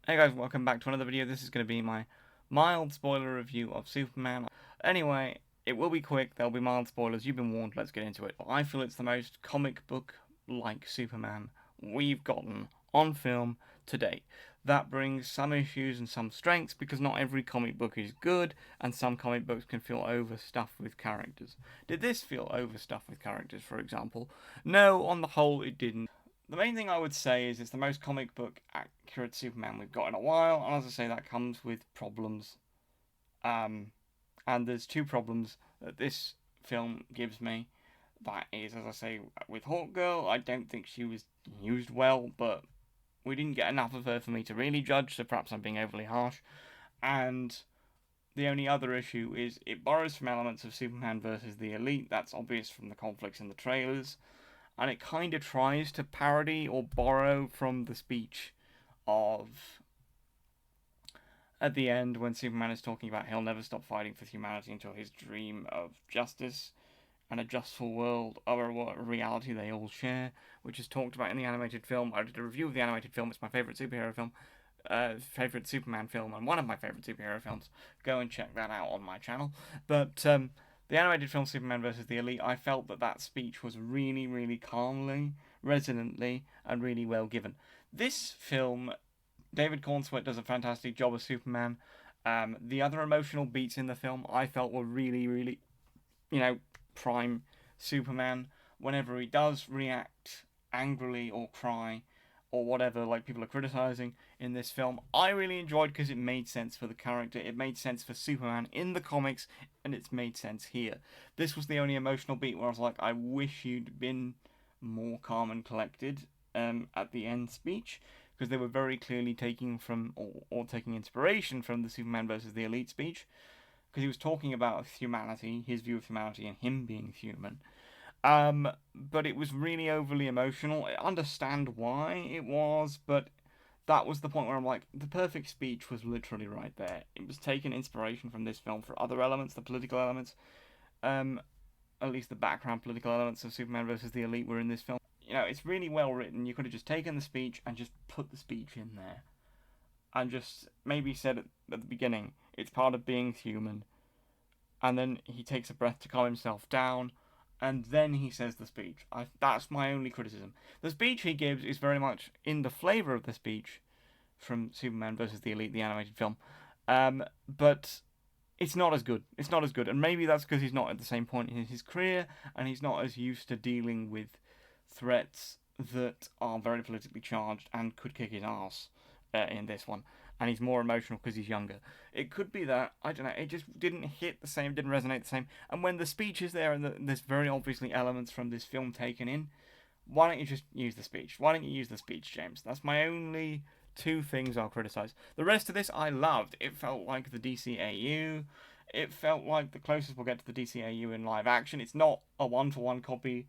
Hey guys, welcome back to another video. This is going to be my mild spoiler review of Superman. Anyway, it will be quick, there'll be mild spoilers, you've been warned, let's get into it. I feel it's the most comic book-like Superman we've gotten on film to date. That brings some issues and some strengths because not every comic book is good, and some comic books can feel overstuffed with characters. Did this feel overstuffed with characters, for example? No, on the whole, it didn't. The main thing I would say is it's the most comic book accurate Superman we've got in a while, and as I say, that comes with problems. Um, and there's two problems that this film gives me. That is, as I say, with Hawkgirl, I don't think she was used well, but we didn't get enough of her for me to really judge, so perhaps I'm being overly harsh. And the only other issue is it borrows from elements of Superman versus the Elite. That's obvious from the conflicts in the trailers, and it kind of tries to parody or borrow from the speech of at the end when Superman is talking about he'll never stop fighting for humanity until his dream of justice and a justful world are a reality they all share, which is talked about in the animated film. I did a review of the animated film. It's my favourite superhero film, favourite Superman film, and one of my favourite superhero films. Go and check that out on my channel. But the animated film Superman vs. the Elite, I felt that speech was really, really calmly, resonantly, and really well given. This film, David Cornsweet does a fantastic job as Superman. The other emotional beats in the film I felt were really, really, prime Superman. Whenever he does react angrily or cry or whatever, like people are criticizing in this film, I really enjoyed because it made sense for the character. It made sense for Superman in the comics, and it's made sense here. This was the only emotional beat where I was like, I wish you'd been more calm and collected at the end speech, because they were very clearly taking from or taking inspiration from the Superman versus the Elite speech, because he was talking about humanity, his view of humanity, and him being human. But it was really overly emotional. I understand why it was, but that was the point where I'm like, the perfect speech was literally right there. It was taking inspiration from this film for other elements, the political elements. Um, at least the background political elements of Superman versus the Elite were in this film. It's really well written. You could have just taken the speech and just put the speech in there. And just maybe said at the beginning, it's part of being human. And then he takes a breath to calm himself down, and then he says the speech. That's my only criticism. The speech he gives is very much in the flavour of the speech from Superman versus the Elite, the animated film. But it's not as good. It's not as good, and maybe that's because he's not at the same point in his career, and he's not as used to dealing with threats that are very politically charged and could kick his ass in this one. And he's more emotional because he's younger. It could be that, I don't know, it just didn't hit the same, didn't resonate the same. And when the speech is there and there's very obviously elements from this film taken in, why don't you just use the speech? Why don't you use the speech, James? That's my only two things I'll criticise. The rest of this I loved. It felt like the DCAU. It felt like the closest we'll get to the DCAU in live action. It's not a one-to-one copy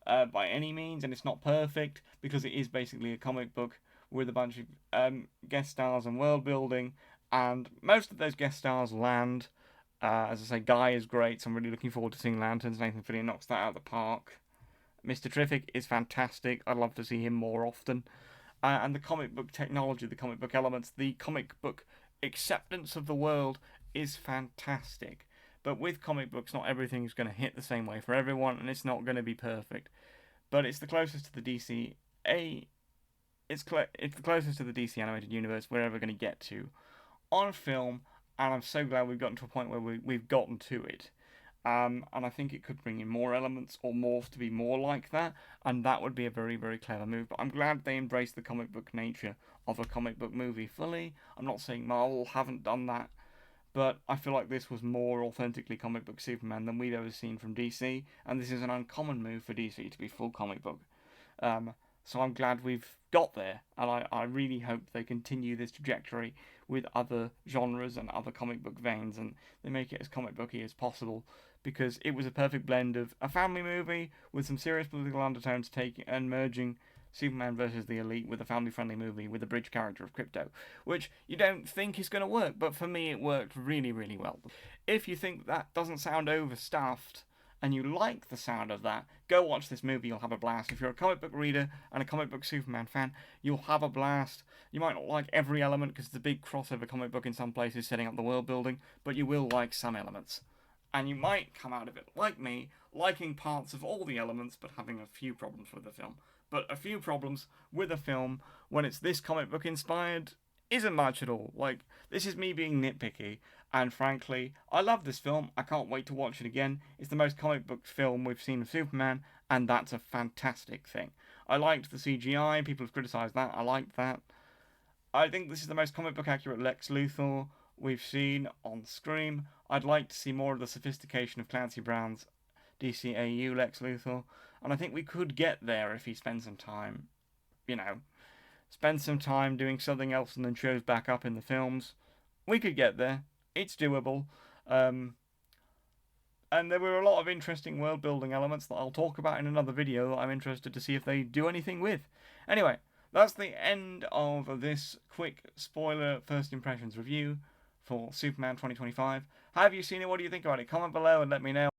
by any means, and it's not perfect because it is basically a comic book with a bunch of guest stars and world building, and most of those guest stars land. As I say, Guy is great, so I'm really looking forward to seeing Lanterns. Nathan Fillion knocks that out of the park. Mr. Terrific is fantastic. I'd love to see him more often. And the comic book technology, the comic book elements, the comic book acceptance of the world is fantastic. But with comic books, not everything's going to hit the same way for everyone, and it's not going to be perfect. But it's the closest to the DCA. It's the closest to the DC animated universe we're ever going to get to on film, and I'm so glad we've gotten to a point where we've gotten to it. And I think it could bring in more elements or morph to be more like that, and that would be a very, very clever move. But I'm glad they embraced the comic book nature of a comic book movie fully. I'm not saying Marvel haven't done that, but I feel like this was more authentically comic book Superman than we've ever seen from DC, and this is an uncommon move for DC to be full comic book. So I'm glad we've got there, and I really hope they continue this trajectory with other genres and other comic book veins, and they make it as comic booky as possible, because it was a perfect blend of a family movie with some serious political undertones taking and merging Superman versus the Elite with a family-friendly movie with a bridge character of Crypto, which you don't think is going to work, but for me it worked really, really well. If you think that doesn't sound overstuffed and you like the sound of that, go watch this movie. You'll have a blast. If you're a comic book reader and a comic book Superman fan, you'll have a blast. You might not like every element because it's a big crossover comic book in some places setting up the world building, but you will like some elements. And you might come out of it, like me, liking parts of all the elements but having a few problems with the film. But a few problems with a film when it's this comic book inspired isn't much at all. Like, this is me being nitpicky, and frankly, I love this film. I can't wait to watch it again. It's the most comic book film we've seen of Superman, and that's a fantastic thing. I liked the CGI, people have criticised that, I liked that. I think this is the most comic book accurate Lex Luthor we've seen on screen. I'd like to see more of the sophistication of Clancy Brown's DCAU Lex Luthor, and I think we could get there if he spends some time, you know, spends some time doing something else and then shows back up in the films. We could get there. It's doable. And there were a lot of interesting world building elements that I'll talk about in another video that I'm interested to see if they do anything with. Anyway, that's the end of this quick spoiler first impressions review for Superman 2025. Have you seen it? What do you think about it? Comment below and let me know.